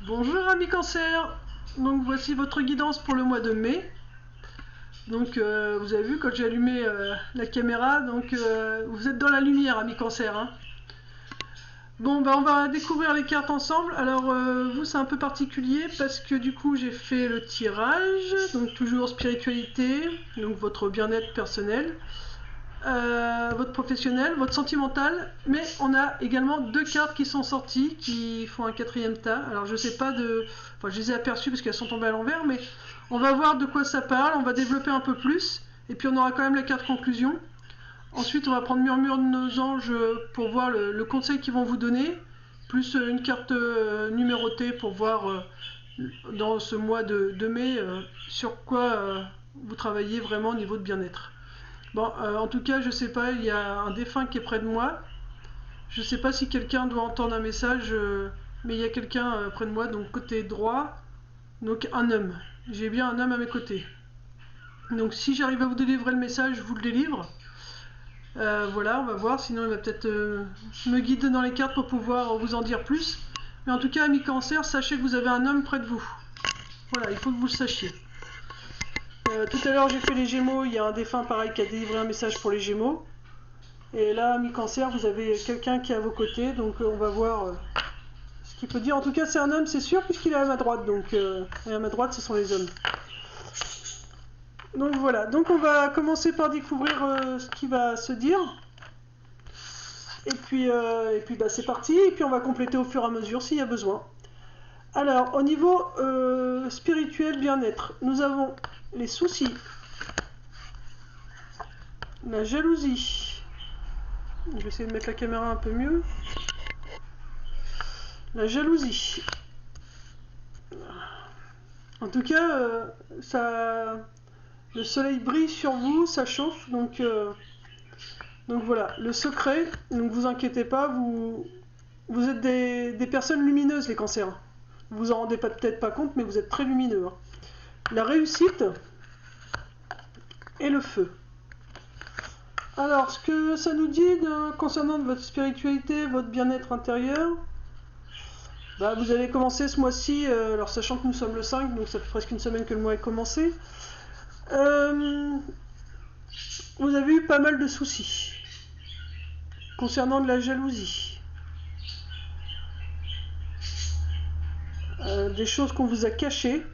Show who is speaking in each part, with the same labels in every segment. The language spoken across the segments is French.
Speaker 1: Bonjour amis cancer, donc voici votre guidance pour le mois de mai. Donc vous avez vu quand j'ai allumé la caméra, donc vous êtes dans la lumière amis cancer. Hein. Bon on va découvrir les cartes ensemble. Alors vous c'est un peu particulier parce que du coup j'ai fait le tirage, donc toujours spiritualité, donc votre bien-être personnel. Votre professionnel, votre sentimental, mais on a également deux cartes qui sont sorties, qui font un quatrième tas. Alors je sais pas de... Enfin je les ai aperçues parce qu'elles sont tombées à l'envers, mais on va voir de quoi ça parle, on va développer un peu plus, et puis on aura quand même la carte conclusion. Ensuite on va prendre Murmure de nos anges pour voir le conseil qu'ils vont vous donner, plus une carte numérotée pour voir dans ce mois de mai sur quoi vous travaillez vraiment au niveau de bien-être. Bon, en tout cas, je sais pas, il y a un défunt qui est près de moi. Je sais pas si quelqu'un doit entendre un message, mais il y a quelqu'un près de moi, donc côté droit, donc un homme. J'ai bien un homme à mes côtés. Donc si j'arrive à vous délivrer le message, je vous le délivre. Voilà, on va voir, sinon il va peut-être me guider dans les cartes pour pouvoir vous en dire plus. Mais en tout cas, amis cancer, sachez que vous avez un homme près de vous. Voilà, il faut que vous le sachiez. Tout à l'heure j'ai fait les Gémeaux, il y a un défunt pareil qui a délivré un message pour les Gémeaux. Et là, mi-cancer, vous avez quelqu'un qui est à vos côtés, donc on va voir ce qu'il peut dire. En tout cas, c'est un homme, c'est sûr, puisqu'il est à ma droite, donc et à ma droite, ce sont les hommes. Donc voilà, donc on va commencer par découvrir ce qui va se dire. Et puis bah, c'est parti, et puis on va compléter au fur et à mesure s'il y a besoin. Alors, au niveau spirituel, bien-être, nous avons les soucis, la jalousie. Je vais essayer de mettre la caméra un peu mieux. La jalousie. En tout cas, le soleil brille sur vous, ça chauffe, donc voilà. Le secret, donc vous inquiétez pas, vous êtes des personnes lumineuses, les cancers. Vous vous en rendez peut-être pas compte, mais vous êtes très lumineux. Hein. La réussite et le feu. Alors, ce que ça nous dit concernant votre spiritualité, votre bien-être intérieur, bah, vous allez commencer ce mois-ci, alors sachant que nous sommes le 5, donc ça fait presque une semaine que le mois est commencé. Vous avez eu pas mal de soucis concernant de la jalousie. Des choses qu'on vous a cachées.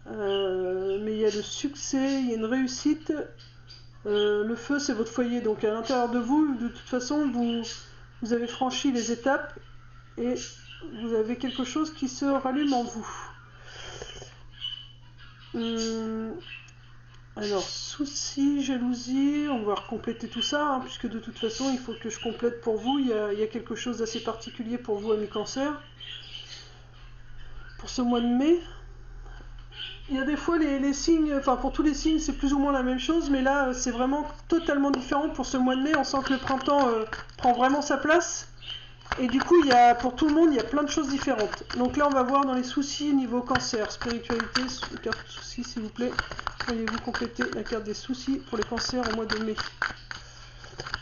Speaker 1: Mais il y a le succès, il y a une réussite. Le feu, c'est votre foyer. Donc à l'intérieur de vous, de toute façon, vous avez franchi les étapes et vous avez quelque chose qui se rallume en vous. Alors, soucis, jalousie, on va compléter tout ça, hein, puisque de toute façon, il faut que je complète pour vous. Il y a quelque chose d'assez particulier pour vous, amis cancer. Pour ce mois de mai, il y a des fois les signes, enfin pour tous les signes, c'est plus ou moins la même chose, mais là, c'est vraiment totalement différent. Pour ce mois de mai, on sent que le printemps prend vraiment sa place. Et du coup, pour tout le monde, il y a plein de choses différentes. Donc là, on va voir dans les soucis niveau cancer, spiritualité, carte soucis, s'il vous plaît. Pourriez-vous compléter la carte des soucis pour les cancers au mois de mai?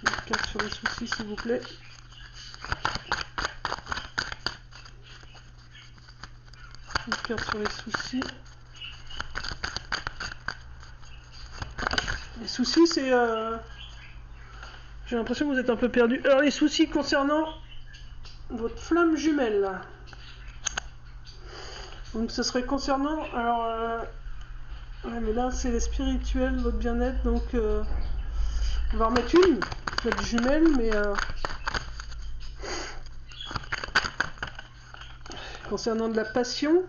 Speaker 1: Une carte sur les soucis, s'il vous plaît. Une carte sur les soucis. Les soucis, c'est... J'ai l'impression que vous êtes un peu perdu. Alors, les soucis concernant votre flamme jumelle. Donc, ce serait concernant... Alors... Ouais, mais là, c'est les spirituels, votre bien-être, donc... On va remettre votre jumelle, mais... Concernant de la passion...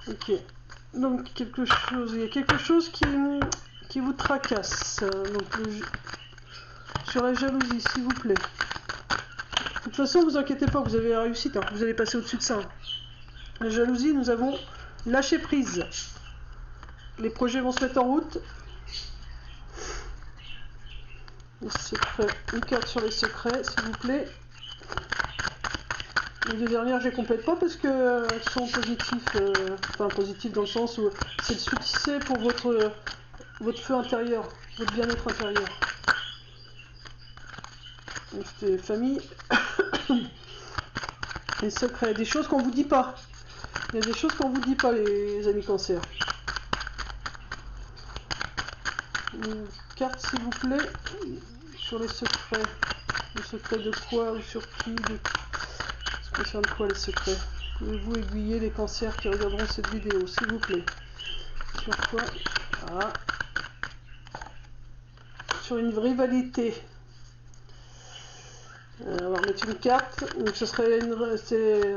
Speaker 1: Ok. Donc, il y a quelque chose qui vous tracasse. Donc, sur la jalousie, s'il vous plaît. De toute façon, vous inquiétez pas, vous avez la réussite, hein, vous allez passer au-dessus de ça. La jalousie, nous avons lâché prise. Les projets vont se mettre en route. Les secrets, une carte sur les secrets, s'il vous plaît. Les deux dernières, je les complète pas parce que sont positifs, enfin positifs dans le sens où c'est le succès pour votre votre feu intérieur, votre bien-être intérieur. Donc c'était famille, les secrets, des choses qu'on vous dit pas. Il y a des choses qu'on vous dit pas, les amis cancer. Une carte s'il vous plaît, sur les secrets. Les secrets de quoi ou sur qui, ça concerne quoi les secrets? Pouvez-vous aiguiller les cancers qui regarderont cette vidéo, s'il vous plaît? Sur quoi? Ah. Sur une rivalité. On va remettre une carte. Donc ce serait c'est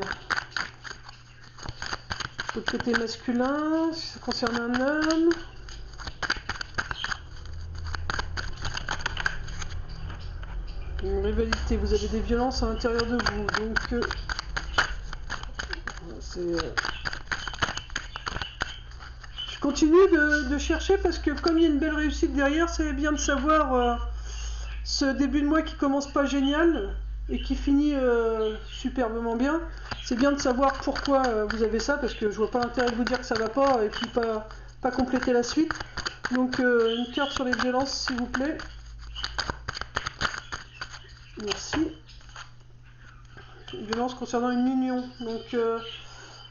Speaker 1: le côté masculin, si ça concerne un homme. Une rivalité, vous avez des violences à l'intérieur de vous. Donc je continue de chercher parce que comme il y a une belle réussite derrière, c'est bien de savoir ce début de mois qui commence pas génial et qui finit superbement bien. C'est bien de savoir pourquoi vous avez ça, parce que je vois pas l'intérêt de vous dire que ça va pas et puis pas compléter la suite. Donc une carte sur les violences s'il vous plaît. Merci. Une violence concernant une union, donc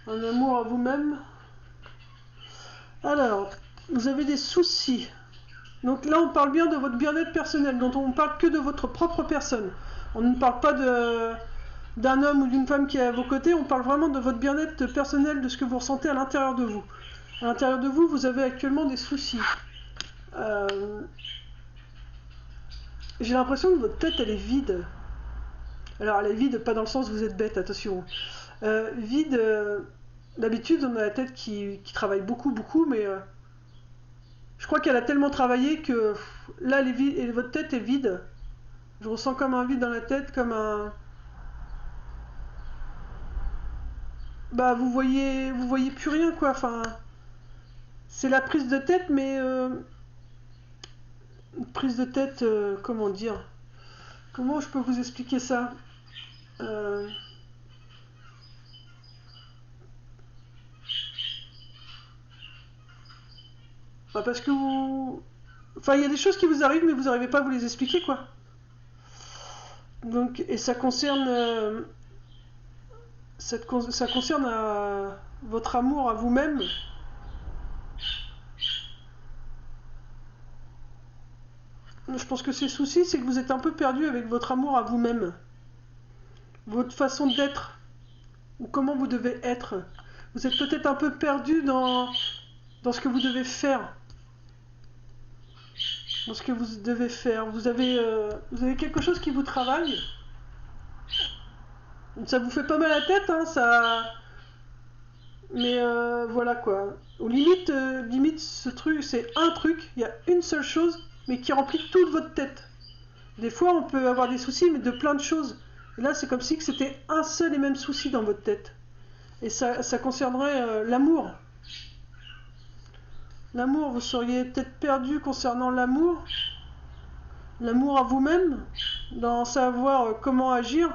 Speaker 1: un amour à vous-même. Alors, vous avez des soucis. Donc là, on parle bien de votre bien-être personnel, dont on ne parle que de votre propre personne. On ne parle pas d'un homme ou d'une femme qui est à vos côtés, on parle vraiment de votre bien-être personnel, de ce que vous ressentez à l'intérieur de vous. À l'intérieur de vous, vous avez actuellement des soucis. J'ai l'impression que votre tête, elle est vide. Alors, elle est vide, pas dans le sens où vous êtes bête, attention. Vide, d'habitude, on a la tête qui travaille beaucoup, mais je crois qu'elle a tellement travaillé que là, elle est vide, et votre tête est vide. Je ressens comme un vide dans la tête, comme un... Bah, vous voyez plus rien, quoi. Enfin, c'est la prise de tête, mais... une prise de tête, comment dire? Comment je peux vous expliquer ça? Bah parce que vous... Enfin, il y a des choses qui vous arrivent, mais vous n'arrivez pas à vous les expliquer, quoi. Donc, et ça concerne... ça concerne votre amour à vous-même. Je pense que ces soucis, c'est que vous êtes un peu perdu avec votre amour à vous-même. Votre façon d'être. Ou comment vous devez être. Vous êtes peut-être un peu perdu dans ce que vous devez faire. Dans ce que vous devez faire. Vous avez quelque chose qui vous travaille. Ça vous fait pas mal à la tête, hein, ça... Mais voilà quoi. Au limite, ce truc, c'est un truc, il y a une seule chose, mais qui remplit toute votre tête. Des fois, on peut avoir des soucis, mais de plein de choses. Et là, c'est comme si c'était un seul et même souci dans votre tête. Et ça concernerait l'amour. L'amour, vous seriez peut-être perdu concernant l'amour. L'amour à vous-même, dans savoir comment agir,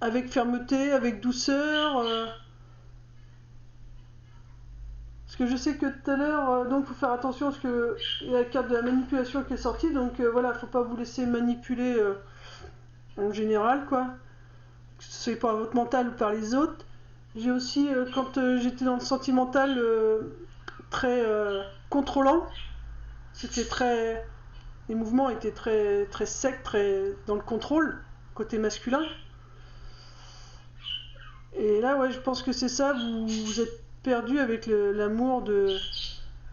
Speaker 1: avec fermeté, avec douceur. Parce que je sais que tout à l'heure, donc il faut faire attention parce que il y a la carte de la manipulation qui est sortie, donc voilà, faut pas vous laisser manipuler en général, quoi. Que ce soit par votre mental ou par les autres. J'ai aussi, quand j'étais dans le sentimental, très contrôlant, c'était très... Les mouvements étaient très, très secs, très dans le contrôle, côté masculin. Et là, ouais, je pense que c'est ça, vous êtes perdu avec l'amour de...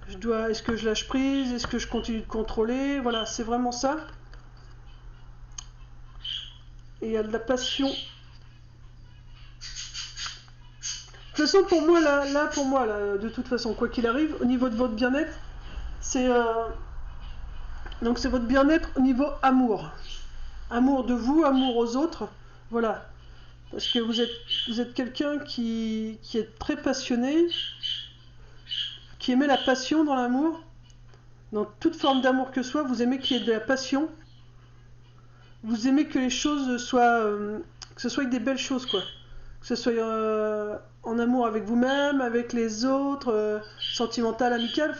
Speaker 1: Est-ce que je lâche prise? Est-ce que je continue de contrôler? Voilà, c'est vraiment ça. Et il y a de la passion. De toute façon, pour moi, de toute façon, quoi qu'il arrive, au niveau de votre bien-être, c'est... Donc c'est votre bien-être au niveau amour. Amour de vous, amour aux autres. Voilà. Parce que vous êtes quelqu'un qui est très passionné, qui aimait la passion dans l'amour. Dans toute forme d'amour que ce soit, vous aimez qu'il y ait de la passion. Vous aimez que les choses soient... que ce soit des belles choses, quoi. Que ce soit en amour avec vous-même, avec les autres, sentimental, amical.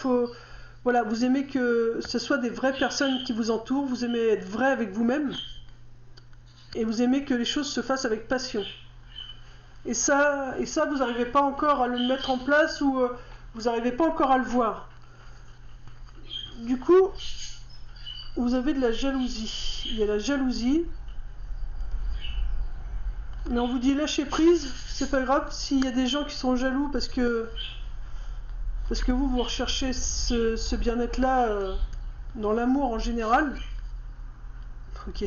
Speaker 1: voilà, vous aimez que ce soit des vraies personnes qui vous entourent, vous aimez être vrai avec vous-même, et vous aimez que les choses se fassent avec passion. Et ça vous n'arrivez pas encore à le mettre en place ou vous n'arrivez pas encore à le voir. Du coup, vous avez de la jalousie. Il y a la jalousie, mais on vous dit lâchez prise, c'est pas grave s'il y a des gens qui sont jaloux parce que vous recherchez ce bien-être-là dans l'amour en général. Ok.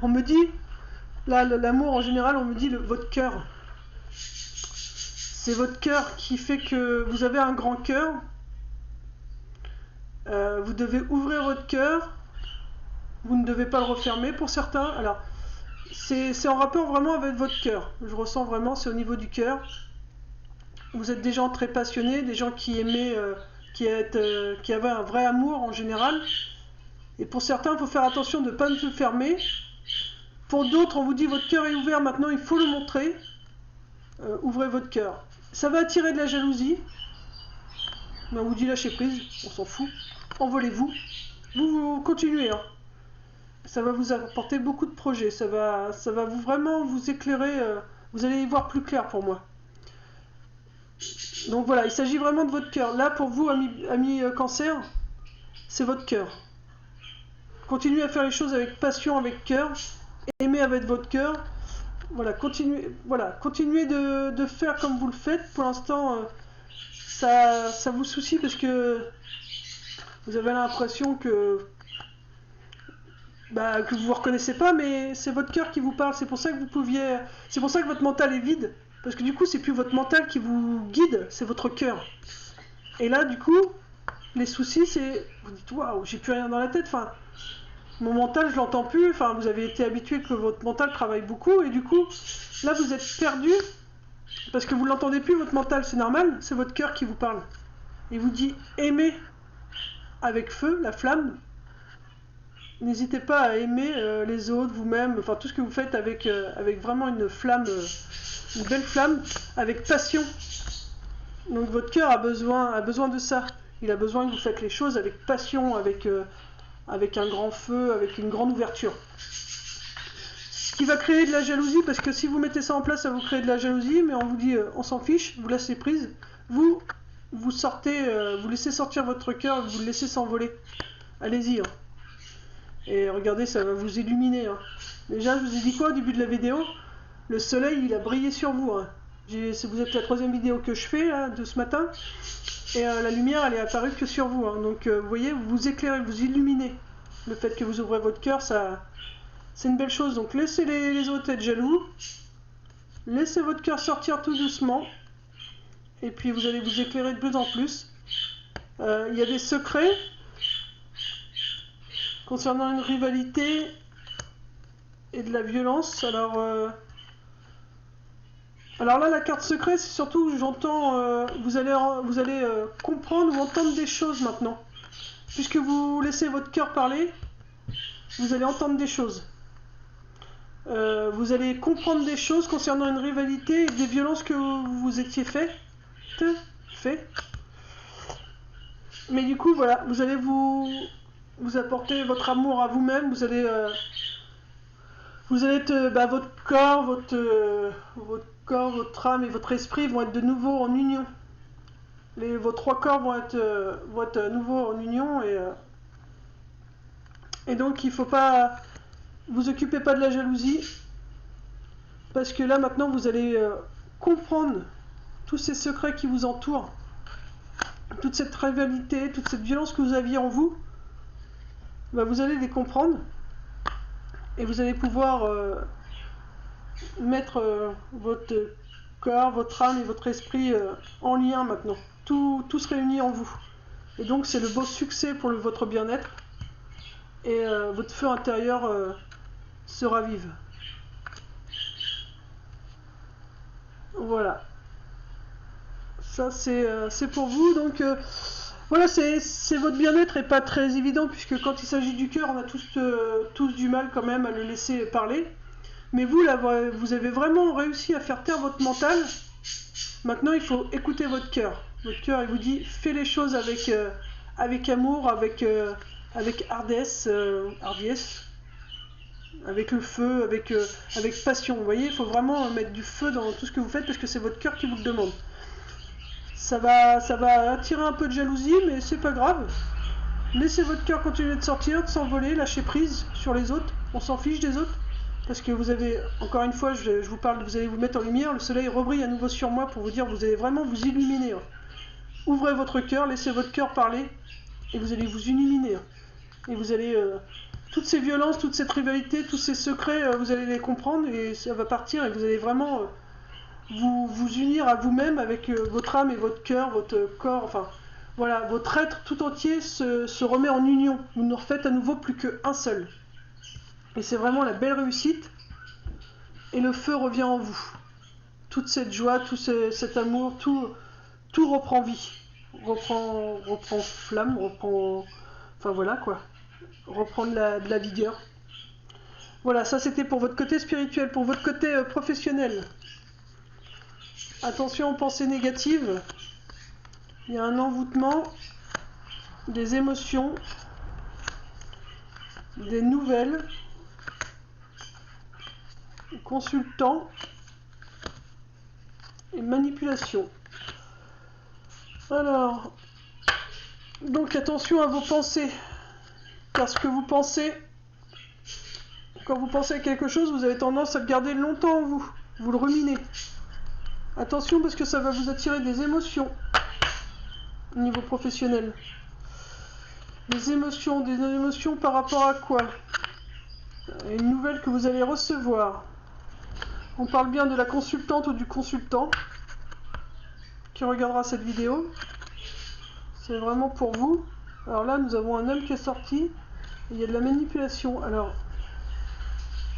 Speaker 1: On me dit, là, l'amour en général, on me dit votre cœur. C'est votre cœur qui fait que vous avez un grand cœur. Vous devez ouvrir votre cœur. Vous ne devez pas le refermer pour certains. Alors, c'est en rapport vraiment avec votre cœur. Je ressens vraiment, c'est au niveau du cœur. Vous êtes des gens très passionnés, des gens qui aimaient, qui avaient un vrai amour en général. Et pour certains, il faut faire attention de ne pas se fermer. Pour d'autres, on vous dit votre cœur est ouvert, maintenant il faut le montrer. Ouvrez votre cœur. Ça va attirer de la jalousie. Mais on vous dit lâchez prise, on s'en fout. Envolez-vous. Vous continuez. Hein. Ça va vous apporter beaucoup de projets. Ça va vraiment vous éclairer. Vous allez y voir plus clair pour moi. Donc voilà, il s'agit vraiment de votre cœur. Là, pour vous, amis cancer, c'est votre cœur. Continuez à faire les choses avec passion, avec cœur. Aimez avec votre cœur. Voilà, continuez de faire comme vous le faites. Pour l'instant, ça vous soucie parce que vous avez l'impression que vous vous reconnaissez pas, mais c'est votre cœur qui vous parle. C'est pour ça que votre mental est vide. Parce que du coup, c'est plus votre mental qui vous guide, c'est votre cœur. Et là, du coup, les soucis, c'est... Vous dites, waouh, j'ai plus rien dans la tête, enfin... Mon mental, je l'entends plus, enfin, vous avez été habitué que votre mental travaille beaucoup, et du coup, là, vous êtes perdu, parce que vous l'entendez plus, votre mental, c'est normal, c'est votre cœur qui vous parle. Il vous dit, aimez avec feu, la flamme. N'hésitez pas à aimer les autres, vous-même, enfin, tout ce que vous faites avec vraiment une flamme... une belle flamme, avec passion. Donc votre cœur a besoin de ça. Il a besoin que vous faites les choses avec passion, avec un grand feu, avec une grande ouverture. Ce qui va créer de la jalousie, parce que si vous mettez ça en place, ça va vous créer de la jalousie, mais on vous dit on s'en fiche, vous laissez prise. Vous sortez, vous laissez sortir votre cœur, vous le laissez s'envoler. Allez-y. Hein. Et regardez, ça va vous illuminer. Hein. Déjà, je vous ai dit quoi au début de la vidéo ? Le soleil, il a brillé sur vous. Hein. Vous êtes la 3e vidéo que je fais hein, de ce matin. Et la lumière, elle est apparue que sur vous. Hein. Donc, vous voyez, vous vous éclairez, vous illuminez. Le fait que vous ouvrez votre cœur, c'est une belle chose. Donc, laissez les autres être jaloux. Laissez votre cœur sortir tout doucement. Et puis, vous allez vous éclairer de plus en plus. Il y a des secrets concernant une rivalité et de la violence. Alors là, la carte secret, c'est surtout, j'entends, vous allez comprendre ou entendre des choses maintenant. Puisque vous laissez votre cœur parler, vous allez entendre des choses. Vous allez comprendre des choses concernant une rivalité et des violences que vous étiez fait. Mais du coup, voilà, vous allez vous apporter votre amour à vous-même, vous allez être, votre corps, votre âme et votre esprit vont être de nouveau en union. Vos 3 corps vont être à nouveau en union et donc il faut pas vous occupez pas de la jalousie parce que là maintenant vous allez comprendre tous ces secrets qui vous entourent, toute cette rivalité, toute cette violence que vous aviez en vous. Vous allez les comprendre et vous allez pouvoir mettre votre corps, votre âme et votre esprit en lien maintenant. Tout se réunit en vous. Et donc c'est le beau succès pour votre bien-être. Et votre feu intérieur se ravive. Voilà. Ça c'est pour vous. Donc voilà, c'est votre bien-être et pas très évident puisque quand il s'agit du cœur, on a tous du mal quand même à le laisser parler. Mais vous, là, vous avez vraiment réussi à faire taire votre mental. Maintenant, il faut écouter votre cœur. Votre cœur, il vous dit, fais les choses avec amour, avec hardiesse, avec le feu, avec passion. Vous voyez, il faut vraiment mettre du feu dans tout ce que vous faites parce que c'est votre cœur qui vous le demande. Ça va attirer un peu de jalousie, mais c'est pas grave. Laissez votre cœur continuer de sortir, de s'envoler, lâcher prise sur les autres. On s'en fiche des autres. Parce que vous avez, encore une fois, je vous parle, vous allez vous mettre en lumière, le soleil rebrille à nouveau sur moi pour vous dire, vous allez vraiment vous illuminer. Ouvrez votre cœur, laissez votre cœur parler, et vous allez vous illuminer. Et vous allez, toutes ces violences, toute cette rivalité, tous ces secrets, vous allez les comprendre, et ça va partir, et vous allez vraiment vous unir à vous-même avec votre âme et votre cœur, votre corps, enfin, voilà, votre être tout entier se remet en union. Vous ne refaites à nouveau plus qu'un seul. Et c'est vraiment la belle réussite. Et le feu revient en vous. Toute cette joie, tout cet amour, tout reprend vie. Reprend flamme, reprend... Enfin voilà quoi. Reprend de la vigueur. Voilà, ça c'était pour votre côté spirituel. Pour votre côté professionnel. Attention aux pensées négatives. Il y a un envoûtement, des émotions, des nouvelles, consultants et manipulation. Alors, donc attention à vos pensées, car ce que vous pensez, quand vous pensez à quelque chose, vous avez tendance à le garder longtemps en vous, vous le ruminez. Attention parce que ça va vous attirer des émotions au niveau professionnel. Des émotions par rapport à quoi? Une nouvelle que vous allez recevoir. On parle bien de la consultante ou du consultant qui regardera cette vidéo. C'est vraiment pour vous. Alors là, nous avons un homme qui est sorti. Et il y a de la manipulation. Alors,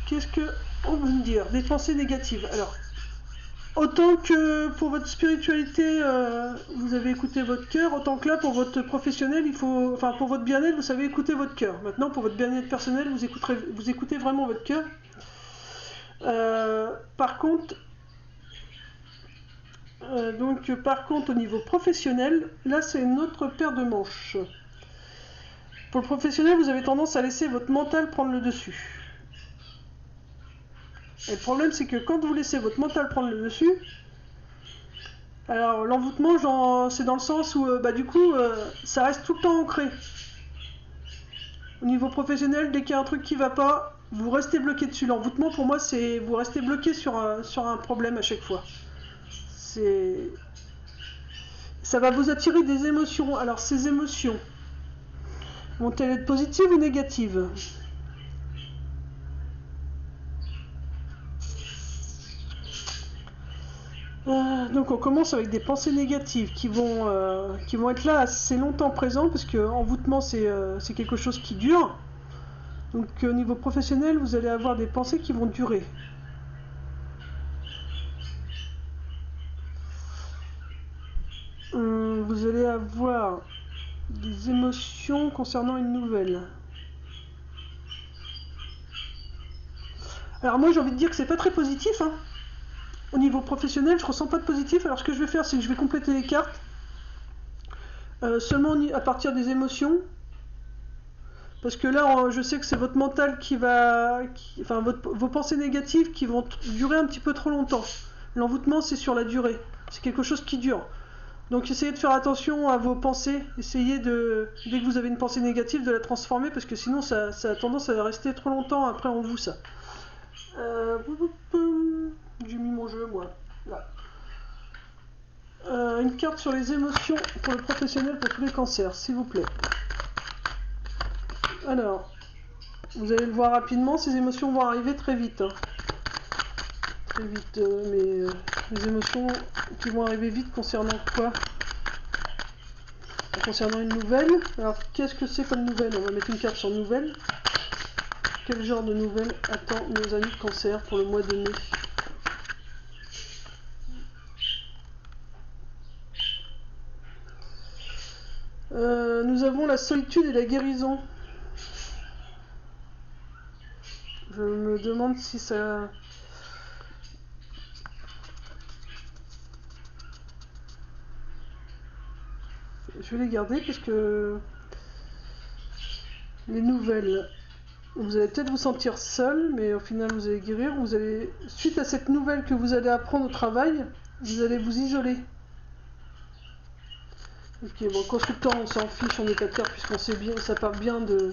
Speaker 1: qu'est-ce que on veut me dire? Des pensées négatives. Alors, autant que pour votre spiritualité, vous avez écouté votre cœur, autant que là, pour votre professionnel, il faut, enfin pour votre bien-être, vous savez écouter votre cœur. Maintenant, pour votre bien-être personnel, vous écoutez vraiment votre cœur. Par contre, au niveau professionnel, là c'est une autre paire de manches. Pour le professionnel, vous avez tendance à laisser votre mental prendre le dessus. Et le problème, c'est que quand vous laissez votre mental prendre le dessus, alors l'envoûtement, c'est dans le sens où, du coup, ça reste tout le temps ancré. Au niveau professionnel, dès qu'il y a un truc qui va pas, vous restez bloqué dessus. L'envoûtement, pour moi, c'est vous restez bloqué sur un problème à chaque fois. Ça va vous attirer des émotions. Alors, ces émotions vont-elles être positives ou négatives? Donc on commence avec des pensées négatives qui vont être là assez longtemps présentes parce que envoûtement c'est quelque chose qui dure. Donc au niveau professionnel, vous allez avoir des pensées qui vont durer. Vous allez avoir des émotions concernant une nouvelle. Alors moi j'ai envie de dire que c'est pas très positif, hein. Au niveau professionnel, je ressens pas de positif. Alors ce que je vais faire, c'est que je vais compléter les cartes seulement à partir des émotions. Parce que là, je sais que c'est votre mental qui va... vos pensées négatives qui vont durer un petit peu trop longtemps. L'envoûtement, c'est sur la durée. C'est quelque chose qui dure. Donc essayez de faire attention à vos pensées. Essayez de, dès que vous avez une pensée négative, de la transformer. Parce que sinon, ça a tendance à rester trop longtemps après en vous, ça. J'ai mis mon jeu, moi. Là. Une carte sur les émotions pour le professionnel pour tous les cancers, s'il vous plaît. Alors, vous allez le voir rapidement, ces émotions vont arriver très vite. Hein. Très vite, mais les émotions qui vont arriver vite concernant quoi? Concernant une nouvelle. Alors, qu'est-ce que c'est comme nouvelle? On va mettre une carte sur nouvelle. Quel genre de nouvelle attend nos amis de cancer pour le mois de mai? Nous avons la solitude et la guérison. Je me demande si ça... je vais les garder parce que les nouvelles, vous allez peut-être vous sentir seul, mais au final vous allez guérir. Vous allez, suite à cette nouvelle que vous allez apprendre au travail, vous allez vous isoler. Ok, bon, consultant, on s'en fiche, on est à terre puisqu'on sait bien, ça part bien de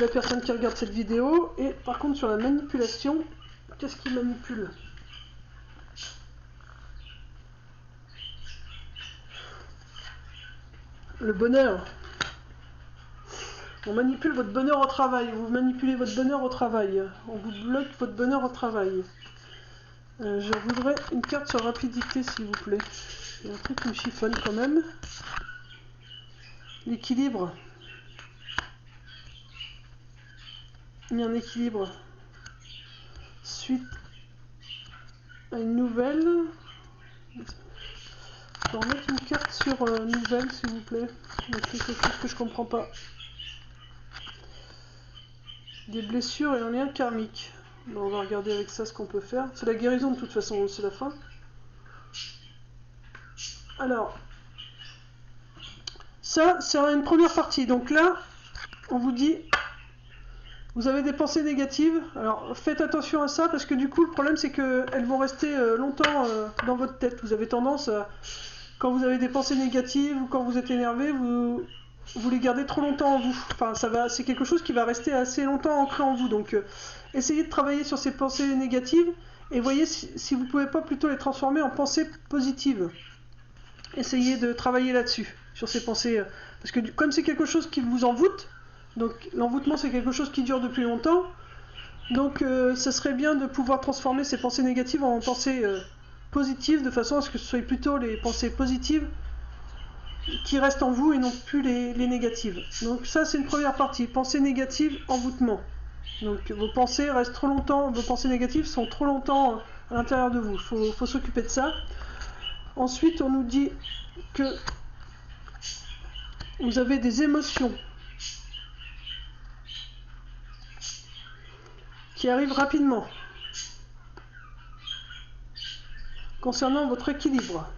Speaker 1: la personne qui regarde cette vidéo. Et par contre, sur la manipulation, qu'est-ce qui manipule? Le bonheur. On manipule votre bonheur au travail. Vous manipulez votre bonheur au travail. On vous bloque votre bonheur au travail. Je voudrais une carte sur rapidité, s'il vous plaît. Il y a un truc qui me chiffonne quand même. L'équilibre. Il y a un équilibre. Suite à une nouvelle. Je vais remettre une carte sur nouvelle, s'il vous plaît. Il y a quelque chose que je comprends pas. Des blessures et un lien karmique. Bon, on va regarder avec ça ce qu'on peut faire. C'est la guérison de toute façon, c'est la fin. Alors, ça, c'est une première partie. Donc là, on vous dit, vous avez des pensées négatives. Alors, faites attention à ça parce que du coup, le problème, c'est qu'elles vont rester longtemps dans votre tête. Vous avez tendance à, quand vous avez des pensées négatives ou quand vous êtes énervé, vous les gardez trop longtemps en vous. Enfin, c'est quelque chose qui va rester assez longtemps ancré en vous. Donc, essayez de travailler sur ces pensées négatives et voyez si vous ne pouvez pas plutôt les transformer en pensées positives. Essayez de travailler là-dessus, sur ces pensées. Parce que comme c'est quelque chose qui vous envoûte, donc l'envoûtement c'est quelque chose qui dure depuis longtemps, donc ça serait bien de pouvoir transformer ces pensées négatives en pensées positives, de façon à ce que ce soit plutôt les pensées positives qui restent en vous et non plus les négatives. Donc ça c'est une première partie, pensées négatives, envoûtement. Donc vos pensées restent trop longtemps, vos pensées négatives sont trop longtemps à l'intérieur de vous, il faut s'occuper de ça. Ensuite, on nous dit que vous avez des émotions qui arrivent rapidement concernant votre équilibre.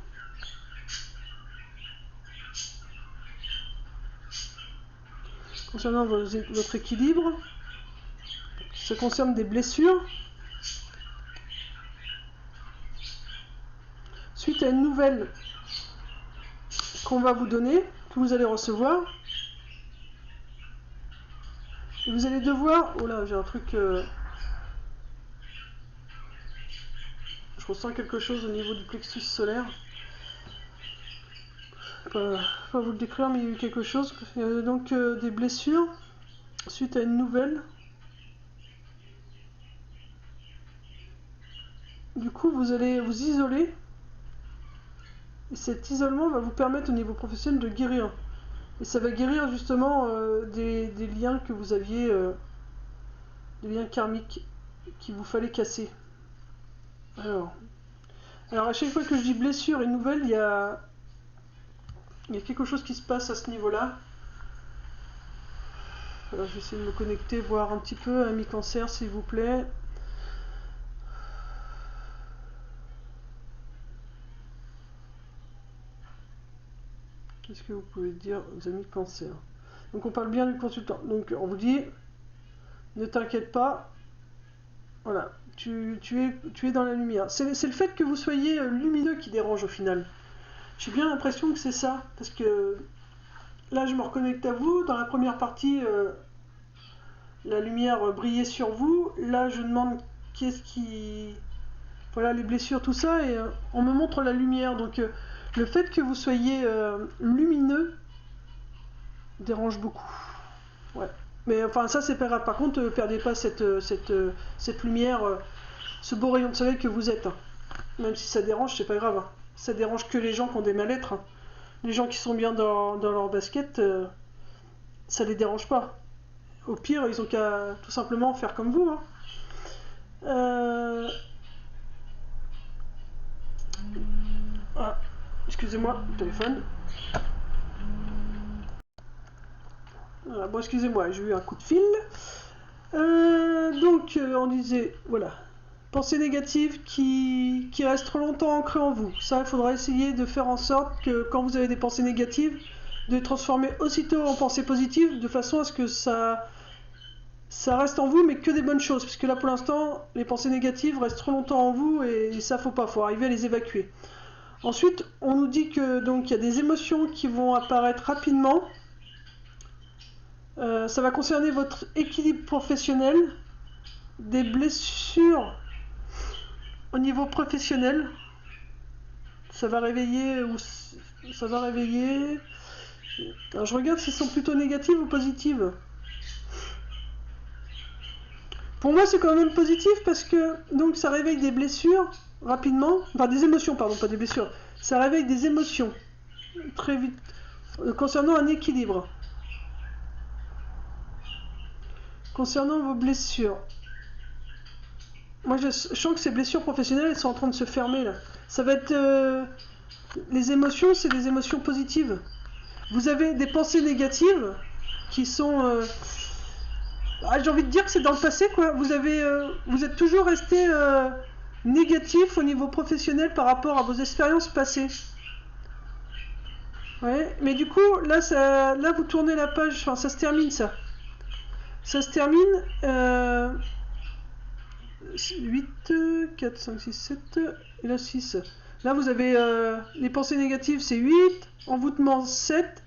Speaker 1: Concernant votre équilibre, ça concerne des blessures. Suite à une nouvelle qu'on va vous donner, que vous allez recevoir, et vous allez devoir... Oh là, j'ai un truc... Je ressens quelque chose au niveau du plexus solaire. Pas vous le décrire, mais il y a eu quelque chose. Il y a donc des blessures suite à une nouvelle. Du coup, vous allez vous isoler. Et cet isolement va vous permettre au niveau professionnel de guérir. Et ça va guérir justement des liens que vous aviez, des liens karmiques qu'il vous fallait casser. Alors à chaque fois que je dis blessure et nouvelle, il y a quelque chose qui se passe à ce niveau-là. Alors je vais essayer de me connecter, voir un petit peu, ami cancer s'il vous plaît. Qu'est-ce que vous pouvez dire aux amis cancer? Donc on parle bien du consultant. Donc on vous dit, ne t'inquiète pas, voilà, tu es dans la lumière. C'est le fait que vous soyez lumineux qui dérange au final. J'ai bien l'impression que c'est ça, parce que là je me reconnecte à vous. Dans la première partie, la lumière brillait sur vous. Là je demande qu'est-ce qui... Voilà, les blessures, tout ça, et on me montre la lumière. Donc le fait que vous soyez lumineux dérange beaucoup. Ouais. Mais enfin ça c'est pas grave. Par contre, perdez pas cette lumière, ce beau rayon de soleil que vous êtes. Hein. Même si ça dérange, c'est pas grave. Hein. Ça dérange que les gens qui ont des mal-être. Hein. Les gens qui sont bien dans leur basket, ça les dérange pas. Au pire, ils ont qu'à tout simplement faire comme vous. Hein. Ah, excusez-moi, le téléphone. Voilà, bon, excusez-moi, j'ai eu un coup de fil. Donc, on disait, voilà. pensées négatives qui restent trop longtemps ancrées en vous. Ça, il faudra essayer de faire en sorte que quand vous avez des pensées négatives, de les transformer aussitôt en pensées positives, de façon à ce que ça reste en vous, mais que des bonnes choses. Parce que là, pour l'instant, les pensées négatives restent trop longtemps en vous et ça, faut arriver à les évacuer. Ensuite, on nous dit que donc il y a des émotions qui vont apparaître rapidement. Ça va concerner votre équilibre professionnel, des blessures au niveau professionnel. Ça va réveiller Alors, je regarde si elles sont plutôt négatives ou positives. Pour moi, c'est quand même positif parce que donc ça réveille des blessures rapidement, enfin des émotions, pardon, pas des blessures. Ça réveille des émotions très vite concernant un équilibre. Concernant vos blessures. Moi, je sens que ces blessures professionnelles, elles sont en train de se fermer là. Ça va être les émotions, c'est des émotions positives. Vous avez des pensées négatives qui sont j'ai envie de dire que c'est dans le passé, quoi. Vous êtes toujours resté négatif au niveau professionnel par rapport à vos expériences passées. Ouais, mais du coup, là vous tournez la page, enfin ça se termine ça. Ça se termine 8, 4, 5, 6, 7 et là 6. Là vous avez les pensées négatives c'est 8, envoûtement 7,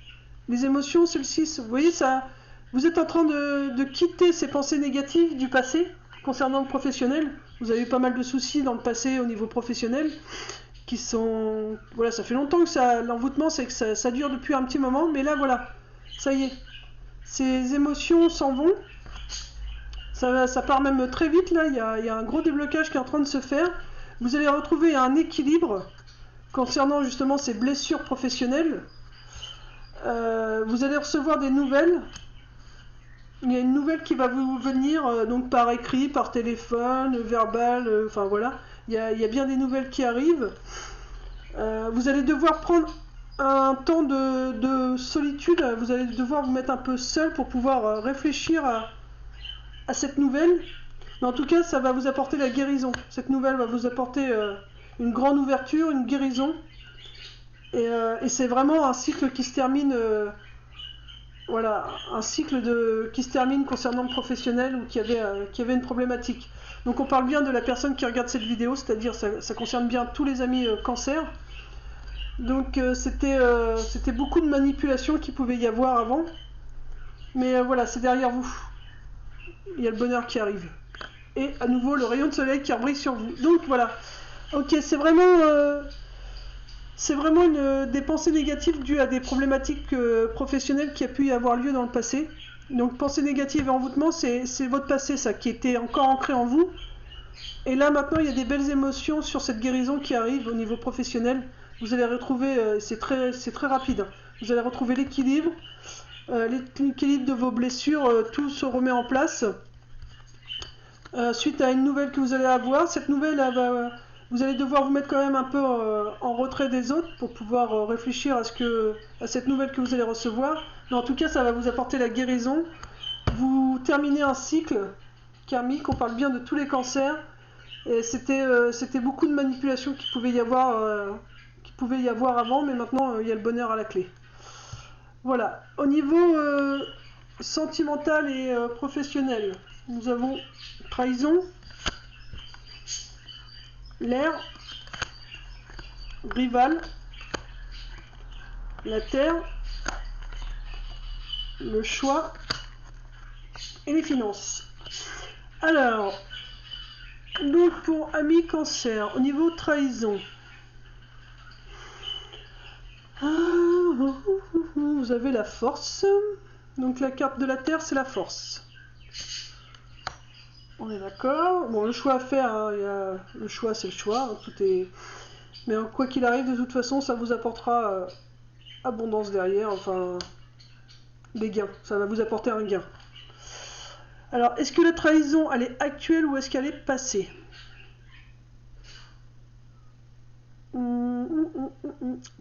Speaker 1: les émotions c'est le 6. Vous voyez ça, vous êtes en train de quitter ces pensées négatives du passé concernant le professionnel. Vous avez eu pas mal de soucis dans le passé au niveau professionnel qui sont... Voilà, ça fait longtemps que l'envoûtement, c'est que ça dure depuis un petit moment, mais là voilà, ça y est. Ces émotions s'en vont. Ça part même très vite, là, il y a un gros déblocage qui est en train de se faire. Vous allez retrouver un équilibre concernant justement ces blessures professionnelles. Vous allez recevoir des nouvelles. Il y a une nouvelle qui va vous venir donc par écrit, par téléphone, verbal, enfin voilà. Il y a bien des nouvelles qui arrivent. Vous allez devoir prendre un temps de solitude. Vous allez devoir vous mettre un peu seul pour pouvoir réfléchir à cette nouvelle. Mais en tout cas, ça va vous apporter la guérison. Cette nouvelle va vous apporter une grande ouverture, une guérison. Et c'est vraiment un cycle qui se termine... Voilà, un cycle qui se termine concernant le professionnel ou qui avait une problématique. Donc on parle bien de la personne qui regarde cette vidéo, c'est-à-dire ça concerne bien tous les amis cancer. Donc c'était beaucoup de manipulations qu'il pouvait y avoir avant. Mais voilà, c'est derrière vous. Il y a le bonheur qui arrive. Et à nouveau le rayon de soleil qui brille sur vous. Donc voilà. Ok, c'est vraiment des pensées négatives dues à des problématiques professionnelles qui a pu y avoir lieu dans le passé. Donc pensées négatives et envoûtement, c'est votre passé, ça, qui était encore ancré en vous. Et là maintenant, il y a des belles émotions sur cette guérison qui arrive au niveau professionnel. Vous allez retrouver, c'est très rapide. Vous allez retrouver l'équilibre de vos blessures, tout se remet en place. Suite à une nouvelle que vous allez avoir, cette nouvelle vous allez devoir vous mettre quand même un peu en retrait des autres pour pouvoir réfléchir à cette nouvelle que vous allez recevoir. Mais en tout cas, ça va vous apporter la guérison. Vous terminez un cycle karmique, on parle bien de tous les cancers. Et c'était beaucoup de manipulations qu'il pouvait y avoir avant, mais maintenant il y a le bonheur à la clé. Voilà. Au niveau sentimental et professionnel, nous avons trahison, l'air, rival, la terre, le choix et les finances. Alors, donc pour amis cancer, au niveau trahison, vous avez la force. Donc la carte de la terre, c'est la force. On est d'accord. Bon, le choix à faire, hein, le choix, c'est le choix. Hein, tout est... Mais quoi qu'il arrive, de toute façon, ça vous apportera abondance derrière. Enfin, des gains. Ça va vous apporter un gain. Alors, est-ce que la trahison, elle est actuelle ou est-ce qu'elle est passée?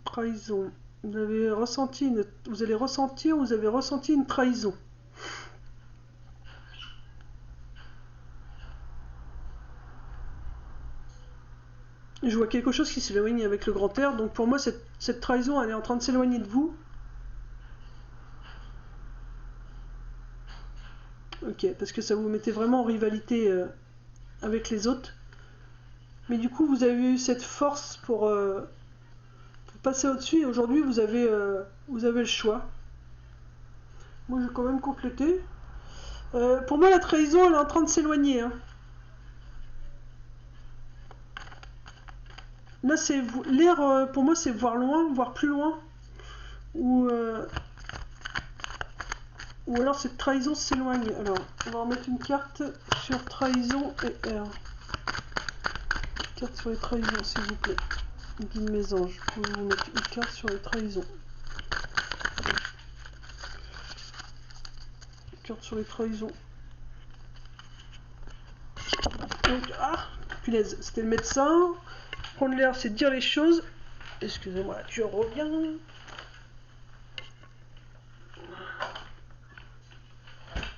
Speaker 1: Trahison. Vous allez ressentir une trahison. Je vois quelque chose qui s'éloigne avec le grand R. Donc pour moi, cette trahison, elle est en train de s'éloigner de vous. Ok, parce que ça vous mettait vraiment en rivalité avec les autres. Mais du coup, vous avez eu cette force pour passer au-dessus. Et aujourd'hui, vous avez le choix. Moi, je vais quand même compléter. Pour moi, la trahison, elle est en train de s'éloigner. Hein. Là, c'est l'air, pour moi, c'est voir loin, voir plus loin. Ou alors cette trahison s'éloigne. Alors, on va remettre une carte sur trahison et R. Carte sur les trahisons, s'il vous plaît. Guide mes anges. Vous pouvez vous mettre une carte sur les trahisons. Une carte sur les trahisons. Donc, ah, punaise, c'était le médecin. Prendre l'air, c'est dire les choses. Excusez-moi, je reviens.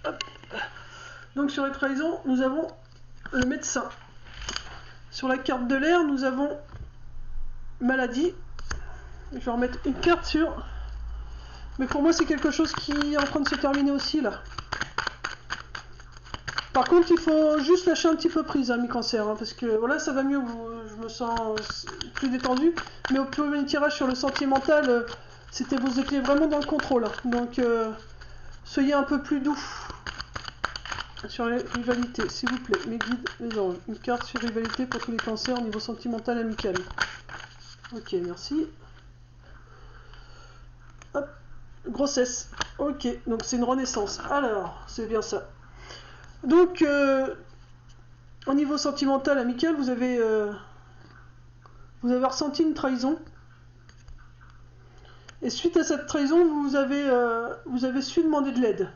Speaker 1: Hop. Donc sur les trahisons, nous avons le médecin. Sur la carte de l'air, nous avons maladie. Je vais remettre une carte sur... Mais pour moi, c'est quelque chose qui est en train de se terminer aussi, là. Par contre, il faut juste lâcher un petit peu prise, hein, mi-cancer, hein, parce que voilà, ça va mieux, je me sens plus détendu. Mais au premier tirage sur le sentimental, c'était vous étiez vraiment dans le contrôle. Hein, donc, soyez un peu plus doux sur les rivalités, s'il vous plaît. Mes guides, les anges. Une carte sur rivalité pour tous les cancers au niveau sentimental amical. Ok, merci. Hop, grossesse. Ok, donc c'est une renaissance. Alors, c'est bien ça. Donc, au niveau sentimental, amical, vous avez ressenti une trahison. Et suite à cette trahison, vous avez su demander de l'aide.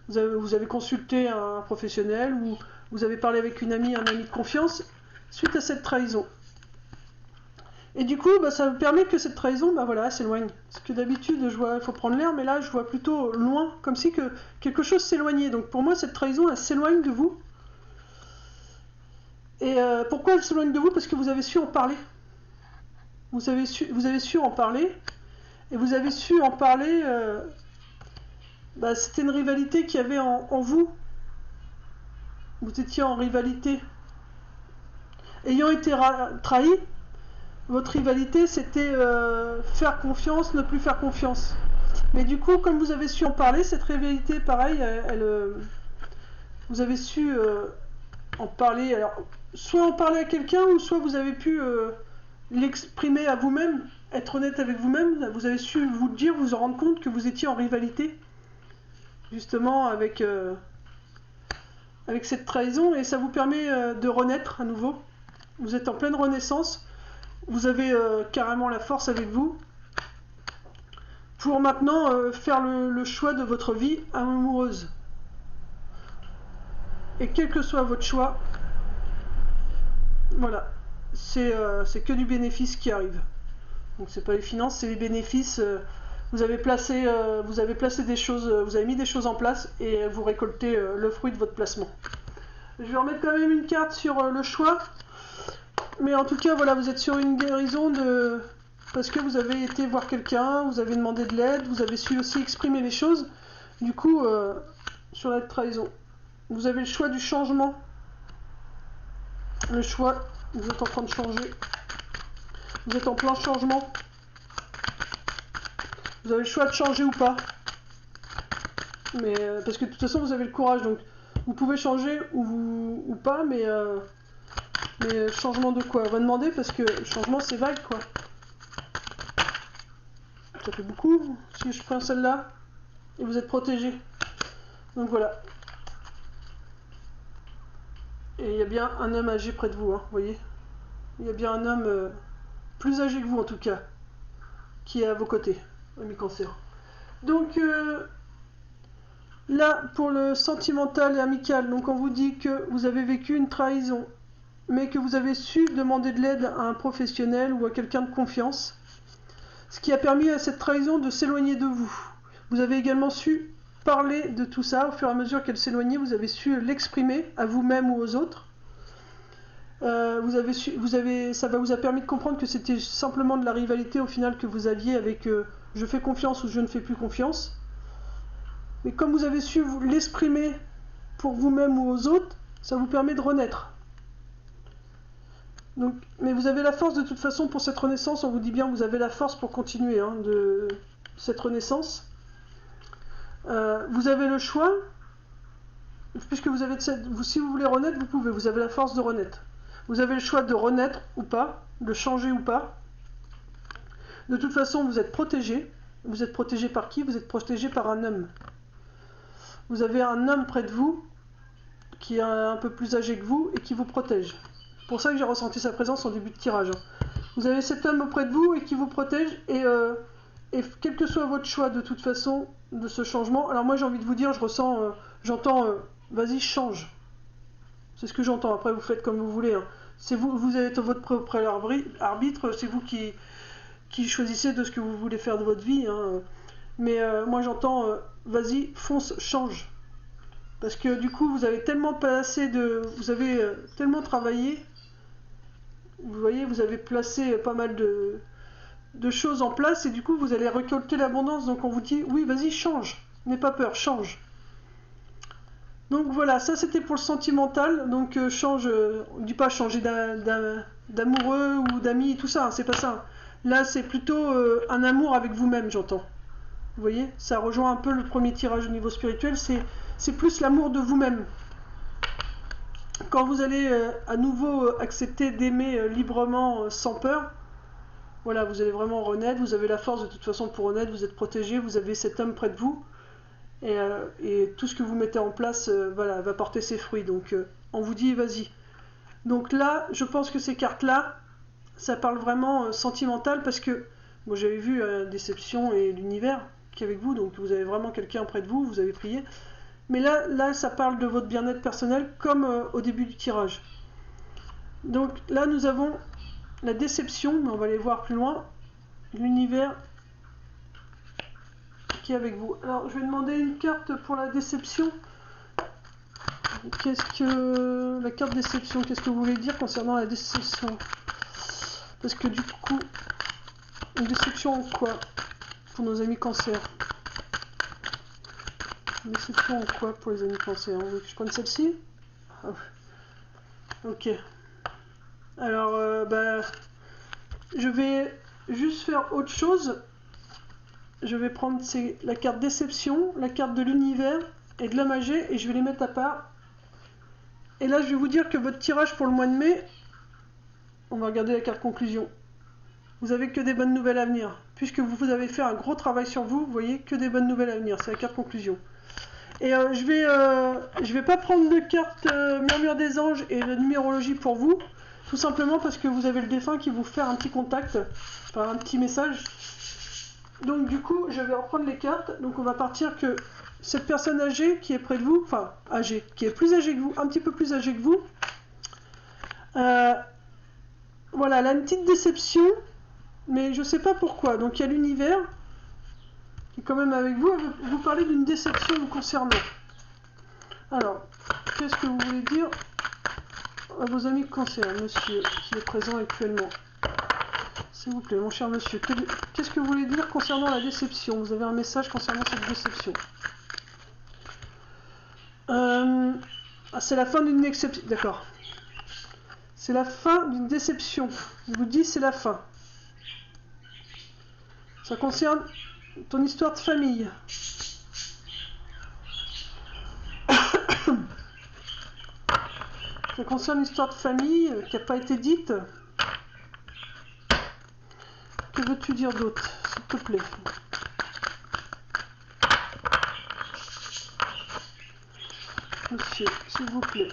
Speaker 1: Vous avez consulté un professionnel ou vous avez parlé avec une amie, un ami de confiance, suite à cette trahison. Et du coup, ça me permet que cette trahison, voilà, s'éloigne. Parce que d'habitude, je vois, il faut prendre l'air, mais là, je vois plutôt loin, comme si que quelque chose s'éloignait. Donc pour moi, cette trahison, elle s'éloigne de vous. Et pourquoi elle s'éloigne de vous? Parce que vous avez su en parler. Vous avez su en parler. Et vous avez su en parler... c'était une rivalité qu'il y avait en vous. Vous étiez en rivalité. Ayant été trahi, votre rivalité, c'était faire confiance, ne plus faire confiance. Mais du coup, comme vous avez su en parler, cette rivalité, pareil, vous avez su en parler. Alors, soit en parler à quelqu'un, ou soit vous avez pu l'exprimer à vous-même, être honnête avec vous-même. Vous avez su vous dire, vous rendre compte que vous étiez en rivalité, justement, avec cette trahison. Et ça vous permet de renaître à nouveau. Vous êtes en pleine renaissance. Vous avez carrément la force avec vous pour maintenant faire le choix de votre vie amoureuse. Et quel que soit votre choix, voilà, c'est que du bénéfice qui arrive. Donc c'est pas les finances, c'est les bénéfices. Vous avez placé des choses, vous avez mis des choses en place et vous récoltez le fruit de votre placement. Je vais remettre quand même une carte sur le choix. Mais en tout cas, voilà, vous êtes sur une guérison parce que vous avez été voir quelqu'un, vous avez demandé de l'aide, vous avez su aussi exprimer les choses. Du coup, sur la trahison, vous avez le choix du changement. Le choix, vous êtes en train de changer. Vous êtes en plein changement. Vous avez le choix de changer ou pas. Mais parce que de toute façon, vous avez le courage, donc vous pouvez changer ou pas, mais changement de quoi? On va demander parce que le changement c'est vague quoi. Ça fait beaucoup si je prends celle-là et vous êtes protégé. Donc voilà. Et il y a bien un homme âgé près de vous, hein, vous voyez. Il y a bien un homme plus âgé que vous en tout cas qui est à vos côtés, ami cancer. Donc là pour le sentimental et amical, donc on vous dit que vous avez vécu une trahison, mais que vous avez su demander de l'aide à un professionnel ou à quelqu'un de confiance, ce qui a permis à cette trahison de s'éloigner de vous. Vous avez également su parler de tout ça, au fur et à mesure qu'elle s'éloignait, vous avez su l'exprimer à vous-même ou aux autres. Ça vous a permis de comprendre que c'était simplement de la rivalité au final que vous aviez avec je fais confiance ou je ne fais plus confiance. Mais comme vous avez su l'exprimer pour vous-même ou aux autres, ça vous permet de renaître. Donc, mais vous avez la force de toute façon pour cette renaissance, on vous dit bien, vous avez la force pour continuer de cette renaissance. Vous avez le choix, puisque si vous voulez renaître, vous pouvez, vous avez la force de renaître. Vous avez le choix de renaître ou pas, de changer ou pas. De toute façon, vous êtes protégé. Vous êtes protégé par qui? Vous êtes protégé par un homme. Vous avez un homme près de vous, qui est un peu plus âgé que vous, et qui vous protège. C'est pour ça que j'ai ressenti sa présence en début de tirage. Vous avez cet homme auprès de vous, et qui vous protège, et quel que soit votre choix de toute façon, de ce changement, alors moi j'ai envie de vous dire, j'entends, vas-y change. C'est ce que j'entends, après vous faites comme vous voulez. C'est vous êtes votre propre arbitre, c'est vous qui choisissez de ce que vous voulez faire de votre vie. Mais moi j'entends, vas-y, fonce, change. Parce que du coup vous avez tellement tellement travaillé, vous voyez, vous avez placé pas mal de choses en place et du coup vous allez récolter l'abondance. Donc on vous dit, oui vas-y change, n'aie pas peur, change. Donc voilà, ça c'était pour le sentimental. Donc change, on ne dit pas changer d'amoureux ou d'amis, tout ça, c'est pas ça. Là c'est plutôt un amour avec vous-même, j'entends. Vous voyez, ça rejoint un peu le premier tirage au niveau spirituel, c'est plus l'amour de vous-même. Quand vous allez à nouveau accepter d'aimer librement, sans peur, voilà, vous allez vraiment renaître, vous avez la force de toute façon pour renaître, vous êtes protégé, vous avez cet homme près de vous. Et tout ce que vous mettez en place voilà, va porter ses fruits. Donc on vous dit vas-y. Donc là, je pense que ces cartes-là, ça parle vraiment sentimental parce que bon, j'avais vu Déception et l'univers qui est avec vous, donc vous avez vraiment quelqu'un près de vous, vous avez prié. Mais là ça parle de votre bien-être personnel comme au début du tirage. Donc là, nous avons la déception, mais on va aller voir plus loin. L'univers qui est avec vous. Alors, je vais demander une carte pour la déception. Qu'est-ce que la carte déception, qu'est-ce que vous voulez dire concernant la déception? Parce que du coup, une déception en quoi pour nos amis cancer? Une déception en quoi pour les amis cancer? Vous voulez que je prenne celle-ci? Ok. Alors, je vais juste faire autre chose. Je vais prendre la carte déception, la carte de l'univers et de l'homme âgé et je vais les mettre à part. Et là, je vais vous dire que votre tirage pour le mois de mai, on va regarder la carte conclusion. Vous avez que des bonnes nouvelles à venir. Puisque vous avez fait un gros travail sur vous, vous voyez que des bonnes nouvelles à venir. C'est la carte conclusion. Et je vais pas prendre de carte Murmure des anges et la numérologie pour vous. Tout simplement parce que vous avez le défunt qui vous fait un petit contact, enfin un petit message. Donc du coup, je vais reprendre les cartes. Donc on va partir que cette personne âgée qui est près de vous, enfin âgée, qui est plus âgée que vous, un petit peu plus âgée que vous, voilà, elle a une petite déception, mais je ne sais pas pourquoi. Donc il y a l'univers qui est quand même avec vous, elle veut vous parler d'une déception vous concernant. Alors, qu'est-ce que vous voulez dire à vos amis cancer, monsieur, qui est présent actuellement? S'il vous plaît, mon cher monsieur, qu'est-ce que vous voulez dire concernant la déception? Vous avez un message concernant cette déception. C'est la fin d'une exception. D'accord. C'est la fin d'une déception. Je vous dis, c'est la fin. Ça concerne ton histoire de famille. Ça concerne l'histoire de famille qui n'a pas été dite. Que veux-tu dire d'autre, s'il te plaît? Monsieur, s'il vous plaît.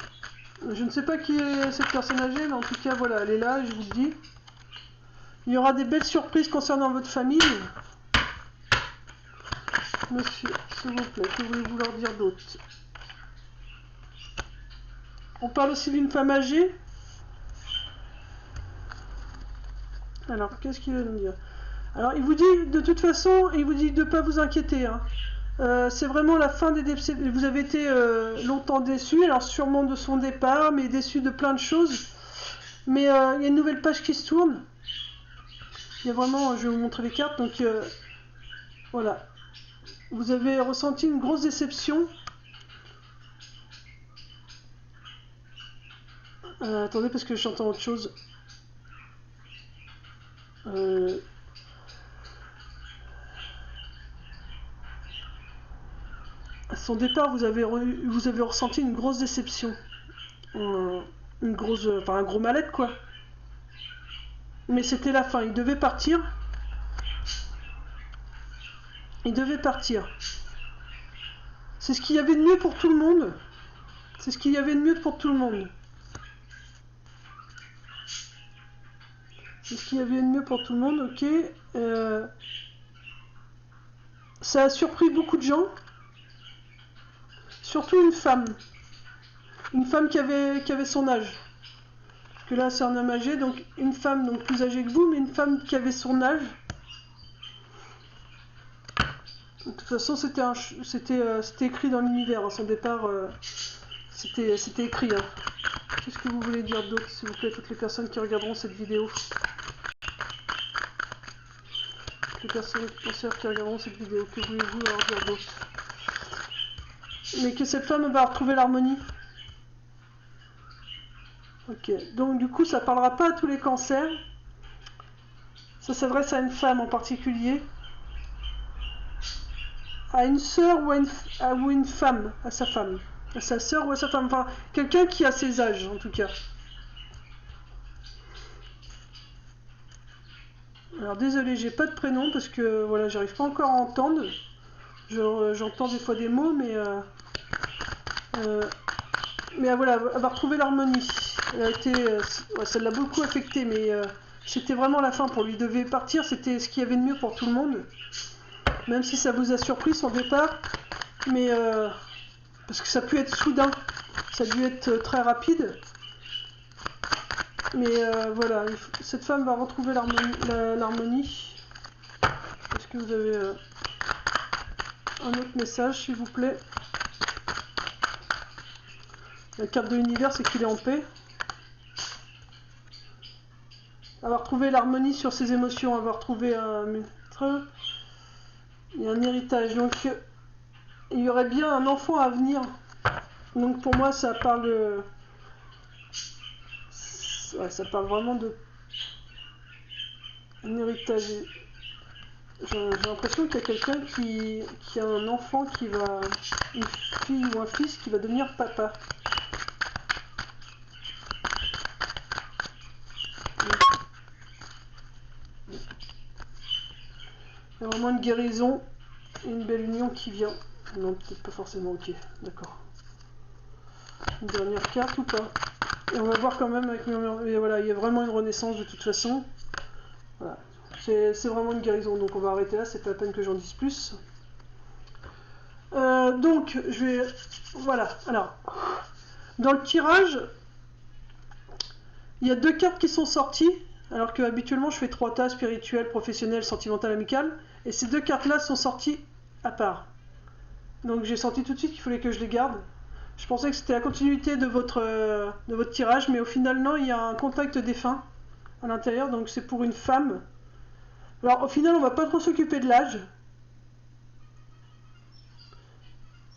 Speaker 1: Je ne sais pas qui est cette personne âgée, mais en tout cas, voilà, elle est là, je vous le dis. Il y aura des belles surprises concernant votre famille. Monsieur, s'il vous plaît, que voulez-vous leur dire d'autre? On parle aussi d'une femme âgée. Alors, qu'est-ce qu'il veut nous dire? Alors, il vous dit, de toute façon, il vous dit de ne pas vous inquiéter. C'est vraiment la fin des déceptions. Vous avez été longtemps déçu, alors sûrement de son départ, mais déçu de plein de choses. Mais il y a une nouvelle page qui se tourne. Il y a vraiment, je vais vous montrer les cartes, donc voilà. Vous avez ressenti une grosse déception. Attendez, parce que j'entends autre chose. À son départ, vous avez ressenti une grosse déception. Une grosse, enfin un gros mal-être, quoi. Mais c'était la fin, il devait partir. Il devait partir. C'est ce qu'il y avait de mieux pour tout le monde. C'est ce qu'il y avait de mieux pour tout le monde. C'est ce qu'il y avait de mieux pour tout le monde, ok. Ça a surpris beaucoup de gens. Surtout une femme. Une femme qui avait son âge. Parce que là, c'est un homme âgé, donc une femme donc plus âgée que vous, mais une femme qui avait son âge. De toute façon, c'était écrit dans l'univers. À son départ, c'était écrit. Hein. Qu'est-ce que vous voulez dire d'autre, s'il vous plaît, toutes les personnes qui regarderont cette vidéo? Toutes les personnes qui regarderont cette vidéo, que voulez-vous leur dire d'autre? Mais que cette femme va retrouver l'harmonie. Ok, donc du coup, ça parlera pas à tous les cancers. Ça s'adresse à une femme en particulier. À une sœur ou à une femme, à sa femme. À sa sœur ou à sa femme. Enfin, quelqu'un qui a ses âges, en tout cas. Alors désolé, j'ai pas de prénom parce que voilà, j'arrive pas encore à entendre. J'entends des fois des mots, mais voilà, elle va retrouver l'harmonie. Elle a été, ça l'a beaucoup affecté, mais c'était vraiment la fin pour lui. Il devait partir, c'était ce qu'il y avait de mieux pour tout le monde. Même si ça vous a surpris son départ, mais parce que ça a pu être soudain, ça a dû être très rapide. Mais voilà, cette femme va retrouver l'harmonie. Est-ce que vous avez un autre message, s'il vous plaît? La carte de l'univers, c'est qu'il est en paix. Elle va retrouver l'harmonie sur ses émotions. Elle va retrouver il y a un héritage. Donc, il y aurait bien un enfant à venir. Donc, pour moi, ça parle... Ouais, ça parle vraiment de... un héritage. J'ai l'impression qu'il y a quelqu'un qui a un enfant qui va... une fille ou un fils qui va devenir papa. Il y a vraiment une guérison et une belle union qui vient. Non, peut-être pas forcément, ok, d'accord. Une dernière carte ou pas? Et on va voir quand même avec et voilà, il y a vraiment une renaissance de toute façon. Voilà. C'est vraiment une guérison, donc on va arrêter là, c'est pas la peine que j'en dise plus. Donc, je vais... Voilà, alors... Dans le tirage, il y a 2 cartes qui sont sorties, alors que habituellement je fais 3 tas, spirituel, professionnel, sentimental, amical, et ces 2 cartes-là sont sorties à part. Donc j'ai senti tout de suite qu'il fallait que je les garde. Je pensais que c'était la continuité de votre tirage, mais au final non, il y a un contact défunt à l'intérieur, donc c'est pour une femme. Alors au final on va pas trop s'occuper de l'âge.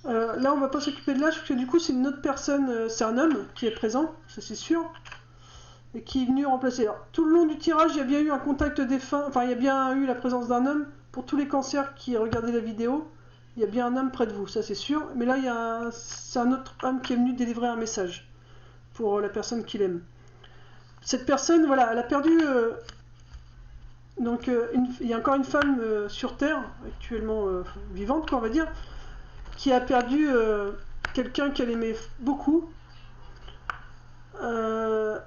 Speaker 1: Là on va pas s'occuper de l'âge, parce que du coup c'est une autre personne, c'est un homme qui est présent, ça c'est sûr, et qui est venu remplacer. Alors, tout le long du tirage il y a bien eu un contact défunt, enfin il y a bien eu la présence d'un homme. Pour tous les cancers qui regardaient la vidéo, il y a bien un homme près de vous, ça c'est sûr. Mais là, c'est un autre homme qui est venu délivrer un message pour la personne qu'il aime. Cette personne, voilà, elle a perdu... donc, il y a encore une femme sur Terre, actuellement vivante, quoi, on va dire, qui a perdu quelqu'un qu'elle aimait beaucoup. Je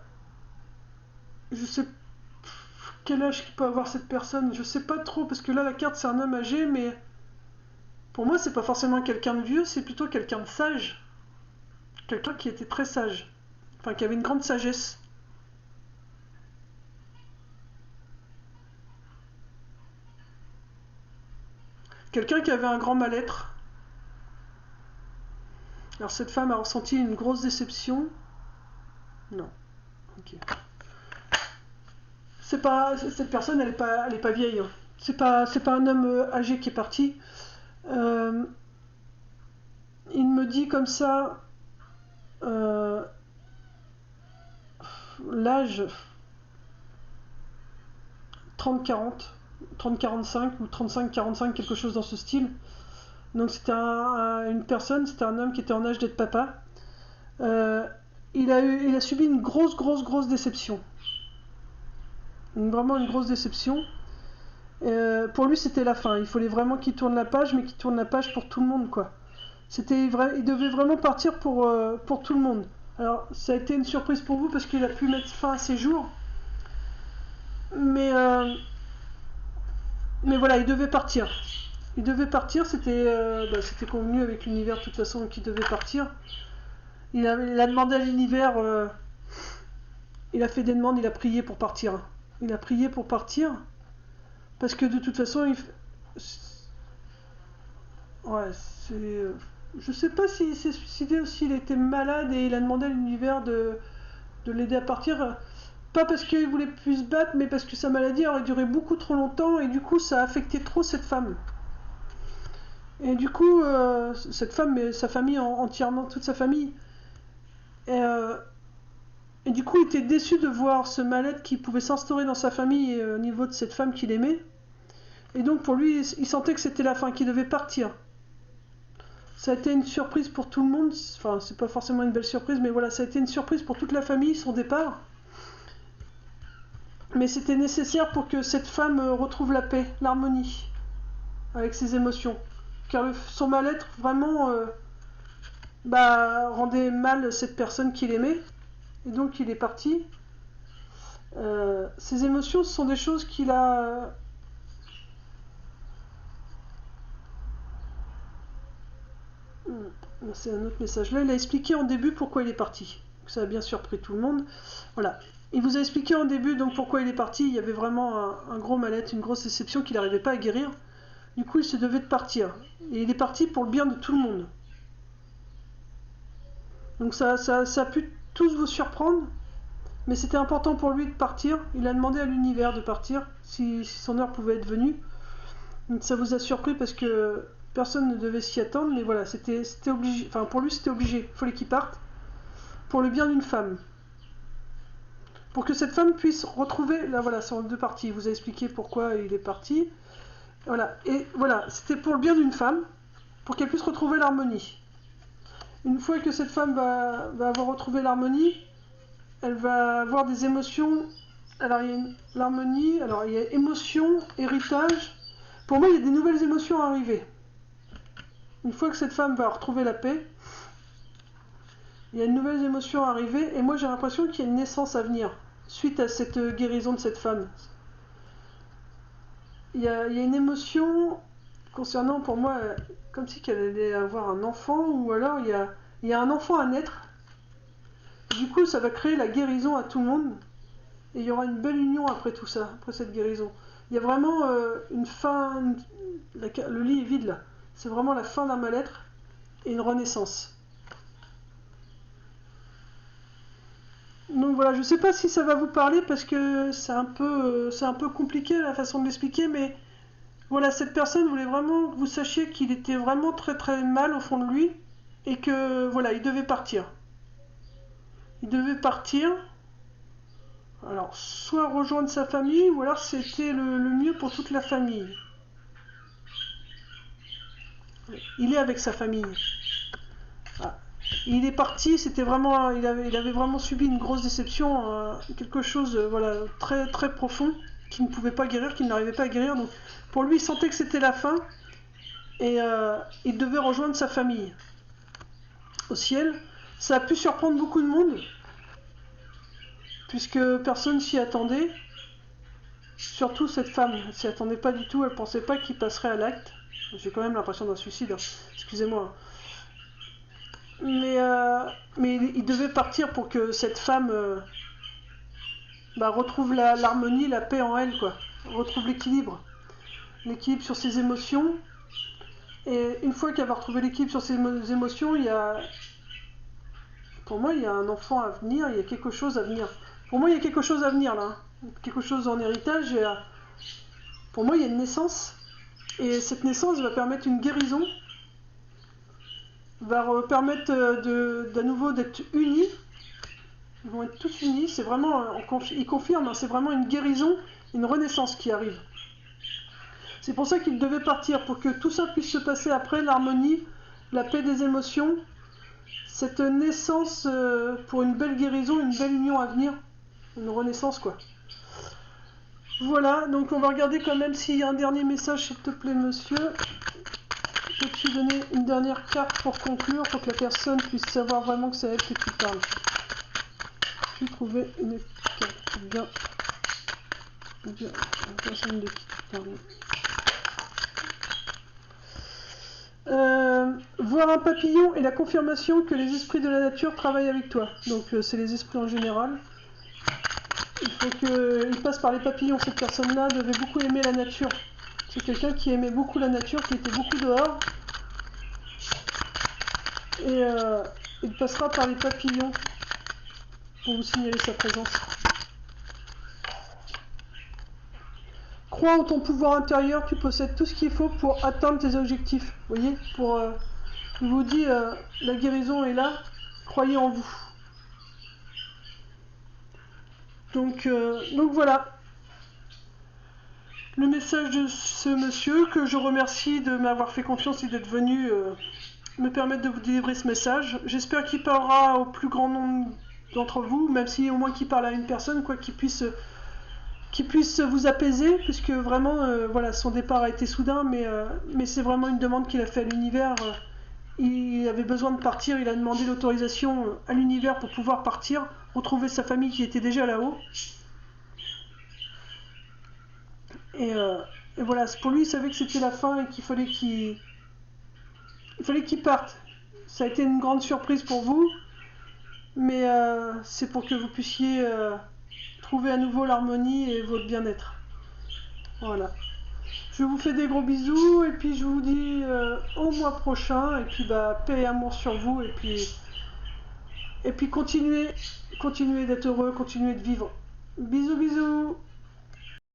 Speaker 1: sais quel âge peut avoir cette personne, je sais pas trop, parce que là, la carte, c'est un homme âgé, mais... Pour moi, c'est pas forcément quelqu'un de vieux, c'est plutôt quelqu'un de sage. Quelqu'un qui était très sage. Enfin, qui avait une grande sagesse. Quelqu'un qui avait un grand mal-être. Alors, cette femme a ressenti une grosse déception. Non. Ok. Cette personne, elle est pas vieille, hein. C'est pas un homme âgé qui est parti. Euh, il me dit comme ça, euh, l'âge 30-40, 30-45 ou 35-45, quelque chose dans ce style. Donc c'était une personne, c'était un homme qui était en âge d'être papa. Euh, il a subi une grosse déception. Vraiment une grosse déception. Pour lui, c'était la fin. Il fallait vraiment qu'il tourne la page, mais qu'il tourne la page pour tout le monde, quoi. Il devait vraiment partir pour tout le monde. Alors, ça a été une surprise pour vous parce qu'il a pu mettre fin à ses jours. Mais, euh, mais voilà, il devait partir. Il devait partir, c'était convenu avec l'univers de toute façon qu'il devait partir. Il a demandé à l'univers, il a fait des demandes, il a prié pour partir. Il a prié pour partir parce que de toute façon, ouais, je sais pas s'il s'est suicidé ou s'il était malade et il a demandé à l'univers de l'aider à partir. Pas parce qu'il voulait plus se battre, mais parce que sa maladie aurait duré beaucoup trop longtemps et du coup ça a affecté trop cette femme. Et du coup, cette femme, mais sa famille entièrement, toute sa famille. Et, euh, et du coup, il était déçu de voir ce mal-être qui pouvait s'instaurer dans sa famille et au niveau de cette femme qu'il aimait. Et donc pour lui, il sentait que c'était la fin, qu'il devait partir. Ça a été une surprise pour tout le monde. Enfin, c'est pas forcément une belle surprise, mais voilà, ça a été une surprise pour toute la famille, son départ. Mais c'était nécessaire pour que cette femme retrouve la paix, l'harmonie avec ses émotions. Car son mal-être vraiment rendait mal cette personne qu'il aimait. Et donc il est parti. Ses émotions, ce sont des choses qu'il a... C'est un autre message. Là, il a expliqué en début pourquoi il est parti. Ça a bien surpris tout le monde. Voilà. Il vous a expliqué en début donc pourquoi il est parti. Il y avait vraiment un gros mal-être, une grosse déception qu'il n'arrivait pas à guérir. Du coup, il se devait de partir. Et il est parti pour le bien de tout le monde. Donc ça a pu tous vous surprendre. Mais c'était important pour lui de partir. Il a demandé à l'univers de partir, si son heure pouvait être venue. Donc ça vous a surpris parce que personne ne devait s'y attendre. Mais voilà, c'était obligé. Enfin, pour lui, c'était obligé. Il fallait qu'il parte. Pour le bien d'une femme. Pour que cette femme puisse retrouver... Là, voilà, c'est en deux parties. Il vous a expliqué pourquoi il est parti. Voilà. Et voilà, c'était pour le bien d'une femme. Pour qu'elle puisse retrouver l'harmonie. Une fois que cette femme va avoir retrouvé l'harmonie, elle va avoir des émotions. Alors il y a l'harmonie, alors il y a émotion, héritage. Pour moi, il y a des nouvelles émotions à arriver. Une fois que cette femme va retrouver la paix, il y a une nouvelle émotion à arriver. Et moi, j'ai l'impression qu'il y a une naissance à venir suite à cette guérison de cette femme. Il y a une émotion concernant, pour moi, comme si qu'elle allait avoir un enfant, ou alors il y a un enfant à naître. Du coup, ça va créer la guérison à tout le monde. Et il y aura une belle union après tout ça, après cette guérison. Il y a vraiment une fin... le lit est vide là. C'est vraiment la fin d'un mal-être et une renaissance. Donc voilà, je ne sais pas si ça va vous parler parce que c'est un peu compliqué la façon de l'expliquer, mais voilà, cette personne voulait vraiment que vous sachiez qu'il était vraiment très mal au fond de lui et que voilà, il devait partir. Il devait partir. Alors, soit rejoindre sa famille, ou alors c'était le mieux pour toute la famille. Il est avec sa famille. Ah. Il est parti, c'était vraiment, il avait vraiment subi une grosse déception, quelque chose, voilà, très profond, qu'il ne pouvait pas guérir, qu'il n'arrivait pas à guérir. Donc, pour lui, il sentait que c'était la fin, et il devait rejoindre sa famille au ciel. Ça a pu surprendre beaucoup de monde, puisque personne s'y attendait. Surtout cette femme, elle s'y attendait pas du tout, elle pensait pas qu'il passerait à l'acte. J'ai quand même l'impression d'un suicide, hein. Excusez-moi. Mais il devait partir pour que cette femme retrouve l'harmonie, la paix en elle, quoi. Retrouve l'équilibre. L'équilibre sur ses émotions. Et une fois qu'elle va retrouver l'équilibre sur ses émotions, pour moi, il y a un enfant à venir, il y a quelque chose à venir. Pour moi, il y a quelque chose à venir là. quelque chose en héritage. Et, pour moi, il y a une naissance. Et cette naissance va permettre une guérison, va permettre d'à nouveau d'être unis. Ils vont être tous unis. C'est vraiment, il confirme, hein, c'est vraiment une guérison, une renaissance qui arrive. C'est pour ça qu'il devait partir, pour que tout ça puisse se passer après, l'harmonie, la paix des émotions, cette naissance pour une belle guérison, une belle union à venir, une renaissance quoi. Voilà, donc on va regarder quand même s'il y a un dernier message, s'il te plaît monsieur. Peux-tu donner une dernière carte pour conclure, pour que la personne puisse savoir vraiment que c'est elle que tu parles. Puis trouver une carte. Bien. Bien. La personne de qui tu parles. Voir un papillon et la confirmation que les esprits de la nature travaillent avec toi. Donc c'est les esprits en général. Il faut qu'il passe par les papillons. Cette personne-là devait beaucoup aimer la nature. C'est quelqu'un qui aimait beaucoup la nature, qui était beaucoup dehors. Et il passera par les papillons pour vous signaler sa présence. Crois en ton pouvoir intérieur, tu possèdes tout ce qu'il faut pour atteindre tes objectifs. Vous voyez, je vous dis, la guérison est là, croyez en vous. Donc voilà, le message de ce monsieur, que je remercie de m'avoir fait confiance et d'être venu me permettre de vous délivrer ce message. J'espère qu'il parlera au plus grand nombre d'entre vous, même si au moins qu'il parle à une personne, quoi, qui puisse vous apaiser, puisque vraiment, voilà, son départ a été soudain, mais c'est vraiment une demande qu'il a fait à l'univers. Il avait besoin de partir, il a demandé l'autorisation à l'univers pour pouvoir partir, retrouver sa famille qui était déjà là-haut. Et voilà, pour lui, il savait que c'était la fin et qu'il fallait qu'il parte. Ça a été une grande surprise pour vous, mais c'est pour que vous puissiez trouver à nouveau l'harmonie et votre bien-être. Voilà. Je vous fais des gros bisous et puis je vous dis au mois prochain, et puis paix et amour sur vous, et puis continuez d'être heureux, continuez de vivre. Bisous bisous.